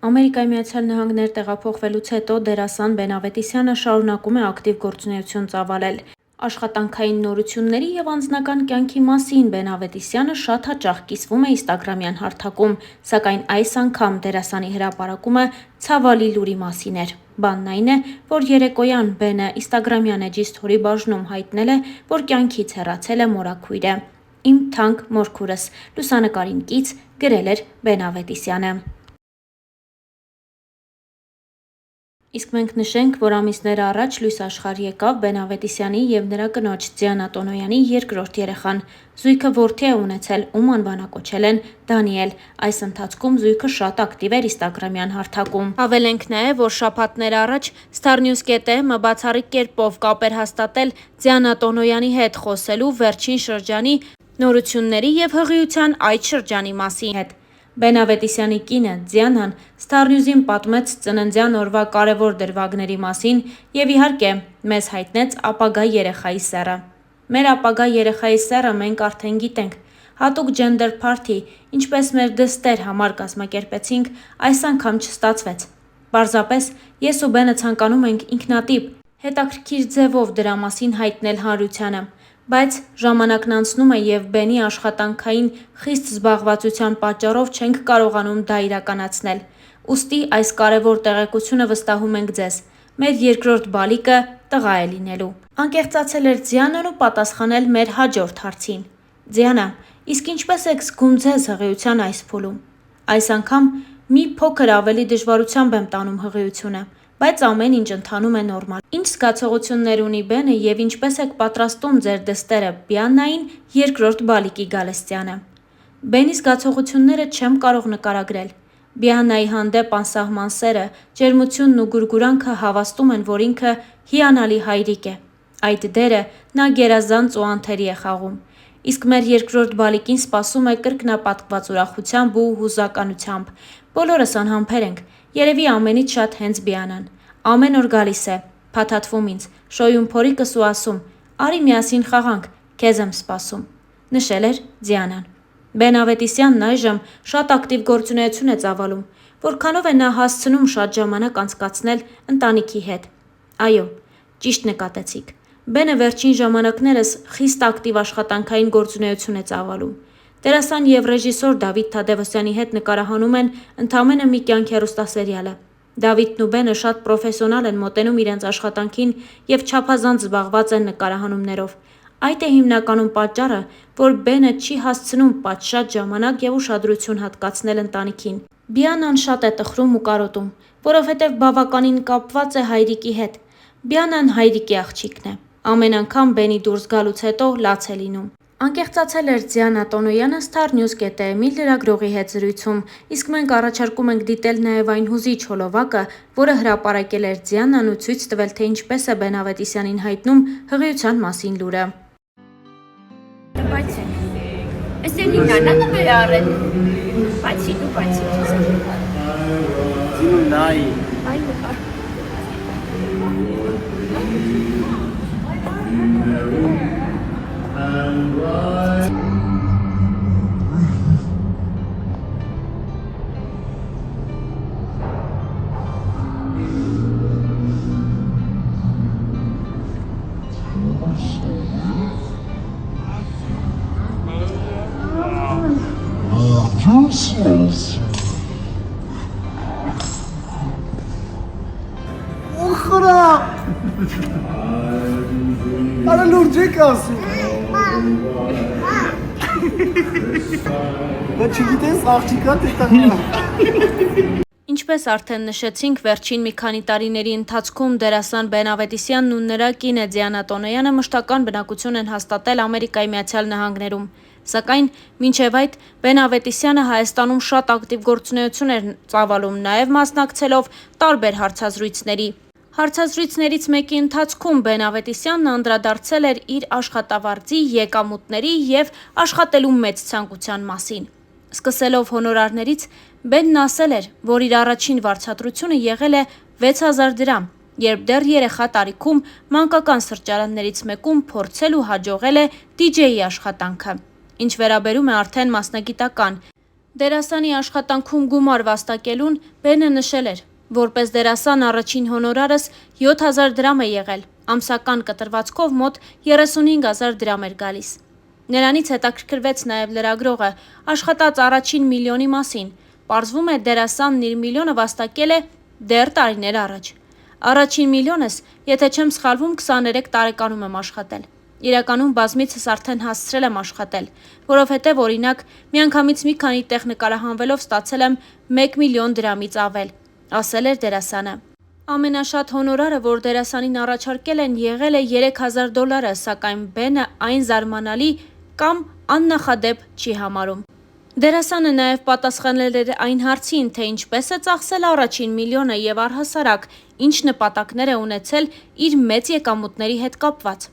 Ամերիկայի Միացյալ Նահանգներ տեղափոխվելուց հետո դերասան Բեն Ավետիսյանը շարունակում է ակտիվ գործունեություն ծավալել։ Աշխատանքային նորությունների և անձնական կյանքի մասին Բեն Ավետիսյանը շատ հաճախ կիսվում է ինստագրամյան հարթակում, սակայն այս անգամ դերասանի հրապարակումը ցավալի լուրի մասին էր։ Բանն այն է, որ երեկոյան Բենը ինստագրամյան էջի սթորի բաժնում հայտնել է, որ կյանքից հեռացել է մորաքույրը։ «Իմ թանկ մորքուրս» լուսանկարին կից գրել էր Բեն Ավետիսյանը։ Իսկ մենք նշենք, որ ամիսներ առաջ լույս աշխարհ եկավ Բեն Ավետիսյանի և նրա կնոջ Դիանա Տոնոյանի երկրորդ երեխան։ Զույգը որդի է ունեցել, ում անվանակոչել են Դանիել։ Այս ընթացքում զույգը շատ ակտիվ էր ինստագրամյան հարթակում։ Հավելենք նաև, որ շաբաթներ առաջ StarNews.am-ը բացառիկ կերպով կապ էր հաստատել Դիանա Տոնոյանի հետ, խոսելու վերջին շրջանի նորությունների և հղիության այդ շրջանի մասին։ Բեն Ավետիսյանի կինը Դիանան StarNews-ին պատմեց ծննդյան օրվա կարևոր դրվագների մասին և իհարկե մեզ հայտնեց ապագա երեխայի սեռը։ «Մեր ապագա երեխայի սեռը մենք արդեն գիտենք։ Հատուկ ջենդեր փարթի, ինչպես մեր դստեր համար կազմակերպեցինք, այս անգամ չստացվեց։ Պարզապես ես ու Բենը ցանկանում ենք ինքնատիպ, հետաքրքիր ձևով դրա մասին հայտնել հանրությանը, բայց ժամանակն անցնում է և Բենի աշխատանքային խիստ զբաղվածության պատճառով չենք կարողանում դա իրականացնել։ Ուստի այս կարևոր տեղեկությունը վստահում ենք ձեզ. մեր երկրորդ բալիկը տղա է լինելու»։ Անկեղծացել էր Դիանան ու պատասխանել մեր հաջորդ հարցին. «Դիանա, իսկ ինչպես եք զգում ձեզ հղիության այս փուլում»։ Այս անգամ մի փոքր ավելի դժվարությամբ եմ տանում հղիությունը, բայց ամեն ինչ ընթանում է նորմալ։ Ինչ զգացողություններ ունի Բենը և ինչպես եք պատրաստում ձեր դստերը Բիաննային երկրորդ բալիկի գալստյանը։ Բենի զգացողությունները չեմ կարող նկարագրել։ Բիաննայի հանդեպ անսահման սերը, ջերմությունն ու գուրգուրանքը հավաստում են, որ ինքը հիանալի հայրիկ է։ Այդ դերը նա գերազանց ու անթերի է խաղում։ Իսկ մեր երկրորդ բալիկին սպասում է կրկնապատկված ուրախությամբ ու հուզականությամբ։ Բոլորս անհամբեր ենք, երևի ամենից շատ հենց Բիաննան։ Ամեն օր գալիս է, փաթաթվում ինձ, շոյում փորիկս ու ասում. «Արի միասին խաղանք, քեզ եմ սպասում», նշել էր Դիանան։ Բեն Ավետիսյանն այժմ շատ ակտիվ գործունեություն է ծավալում, որքանով է նա հասցնում շատ ժամանակ անցկացնել ընտանիքի հետ։ Այո, ճիշտ նկատեցիք։ Բենը վերջին ժամանակներս խիստ ակտիվ աշխատանքային գործունեություն է ծավալում։ Դերասան և ռեժիսոր Դավիթ Թադևոսյանի հետ նկարահանում են «Ընդամենը մի կյանք» հեռուստասերիալը։ Դավիթն ու Բենը շատ պրոֆեսիոնալ են մոտենում իրենց աշխատանքին և չափազանց զբաղված են նկարահանումներով։ Այդ է հիմնականում պատճառը, որ Բենը չի հասցնում պատշաճ ժամանակ և ուշադրություն հատկացնել ընտանիքին։ Բիաննան շատ է տխրում ու կարոտում, որովհետև բավականին կապված է հայրիկի հետ։ Բիաննան հայրիկի աղջիկն է։ Ամեն անգամ Բենի դուրս գալուց հետո լաց է լինում։ Անկեղծացել էր Դիանա Տոնոյանը StarNews.am-ի լրագրողի հետ զրույցում, իսկ մենք առաջարկում ենք դիտել նաև այն հուզիչ հոլովակը, որը հրապարակել էր Դիանան ու ցույց տվել, թե ինչպես է Բեն Ավետիսյանին հայտնում հղիության մասին լուրը։ Արա լուրջ եք ասում։ Դա չգիտես աղջիկա թե տղա։ Ինչպես արդեն նշեցինք, վերջին մի քանի տարիների ընթացքում դերասան Բեն Ավետիսյանն ու նրա կինը Դիանա Տոնոյանը մշտական բնակություն են հաստատել Ամերիկայի Միացյալ Նահանգներում։ Սակայն մինչև այդ Բեն Ավետիսյանը Հայաստանում շատ ակտիվ գործունեություն էր ծավալում, նաև մասնակցելով տարբեր հարցազրույցների։ Հարցազրույցներից մեկի ընթացքում Բեն Ավետիսյանն անդրադարձել էր իր աշխատավարձի, եկամուտների և աշխատելու մեծ ցանկության մասին։ Սկսելով հոնորարներից, Բենն ասել էր, որ իր առաջին վարձատրությունը եղել է 6000 դրամ, երբ դեռ երեխա տարիքում մանկական սրճարաններից մեկում փորձել ու հաջողել է դիջեյի աշխատանքը։ Ինչ վերաբերում է արդեն մասնագիտական Դերասանի աշխատանքում գումար վաստակելուն Բենը նշել էր. որպես դերասան առաջին հոնորարս 7000 դրամ է եղել, ամսական կտրվածքով մոտ 35000 դրամ էր գալիս։ Նրանից հետաքրքրվեց նաև լրագրողը աշխատած առաջին միլիոնի մասին, պարզվում է դերասանն իր միլիոնը վաստակել է դեռ տարիներ առաջ։ Առաջին միլիոնս, եթե չեմ սխալվում, 23 տարեկանում եմ աշխատել։ Իրականում բազմիցս արդեն հասցրել եմ աշխատել, որովհետև օրինակ միանգամից մի քանի տեղ նկարահանվելով ստացել եմ 1 միլիոն դրամից ավել, ասել էր դերասանը։ Ամենաշատ հոնորարը, որ դերասանին առաջարկել են, եղել է $3000, սակայն Բենը այն զարմանալի կամ աննախադեպ չի համարում։ Դերասանը նաև պատասխանել էր այն հարցին, թե ինչպես է ծախսել առաջին միլիոնը եւ առհասարակ ինչ նպատակներ է ունեցել իր մեծ եկամուտների հետ կապված։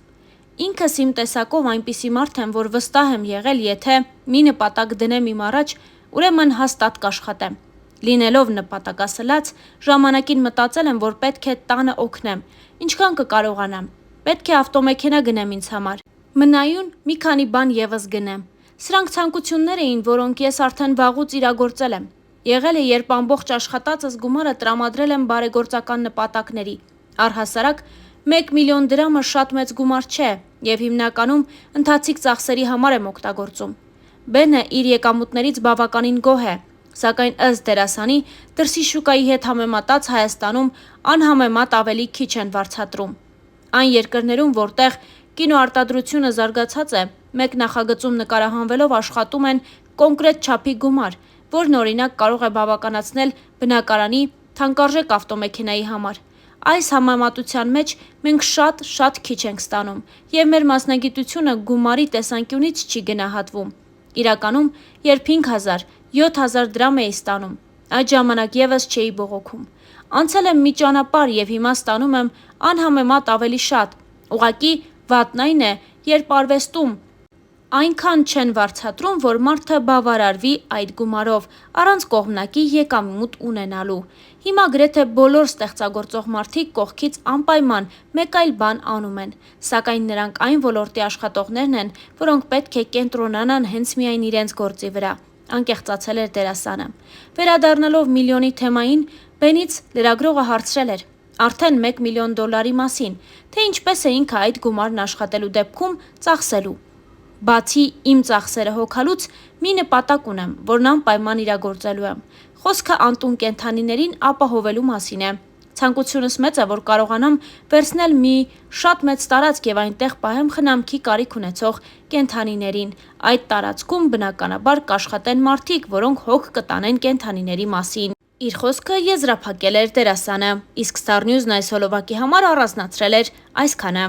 Ինքս իմ տեսակով այնպիսի մարդ եմ, որ վստահ եմ եղել, եթե մի նպատակ դնեմ իմ առաջ, ուրեմն հաստատ կաշխատեմ։ Լինելով նպատակասլաց, ժամանակին մտածել եմ, որ պետք է տանը օգնեմ, ինչքան կկարողանամ։ Պետք է ավտոմեքենա գնեմ ինձ համար։ Մնայուն մի քանի բան եւս գնեմ։ Սրանք ցանկություններ էին, որոնք ես արդեն վաղուց իրագործել եմ։ Եղել է, երբ ամբողջ աշխատածս գումարը տրամադրել եմ բարեգործական նպատակների։ Առհասարակ 1 միլիոն դրամը շատ մեծ գումար չէ եւ հիմնականում ընթացիկ ծախսերի համար եմ օգտագործում։ Բենը իր եկամուտներից բավականին գոհ է, սակայն ըստ դերասանի դրսի շուկայի հետ համեմատած Հայաստանում անհամեմատ ավելի քիչ են վարձատրում։ Այն երկրներում, որտեղ կինոարտադրությունը զարգացած է, մեկ նախագծում նկարահանվելով աշխատում են կոնկրետ չափի գումար, որն օրինակ կարող է բավականացնել բնակարանի թանկարժեք ավտոմեքենայի համար։ Այս համեմատության մեջ մենք շատ քիչ ենք ստանում եւ մեր մասնագիտությունը գումարի տեսանկյունից չի գնահատվում։ Իրականում, երբ 5000, 7000 դրամ էի ստանում, այդ ժամանակ եւս չէի բողոքում։ Անցել եմ մի ճանապարհ եւ հիմա ստանում եմ անհամեմատ ավելի շատ։ Ուղղակի վատն այն է, երբ արվեստում այնքան չեն վարձատրում, որ մարդը բավարարվի այդ գումարով, առանց կողմնակի եկամուտ ունենալու։ Հիմա գրեթե բոլոր ստեղծագործող մարդիկ կողքից անպայման մեկ այլ բան անում են, սակայն նրանք այն ոլորտի աշխատողներն են, որոնք պետք է կենտրոնանան հենց միայն իրենց գործի վրա, անկեղծացել էր դերասանը։ Վերադառնալով միլիոնի թեմային, Բենից լրագրողը հարցրել էր արդեն $1 միլիոն մասին, թե ինչպես է ինքը այդ գումարն աշխատելու դեպքում ծախսելու։ Բացի իմ ծախսերը հոգալուց, մի նպատակ ունեմ, որն անպայման իրագործելու եմ։ Խոսքը անտուն կենդանիներին ապահովելու մասին է։ Ցանկությունս մեծ է, որ կարողանամ վերցնել մի շատ մեծ տարածք եւ այնտեղ պահեմ խնամքի կարիք ունեցող կենդանիներին։ Այդ տարածքում բնականաբար կաշխատեն մարդիկ, որոնք հոգ կտանեն կենդանիների մասին։ Իր խոսքը եզրափակել էր դերասանը, իսկ Star News-ն այս հոլովակի համար առանձնացրել էր այսքանը։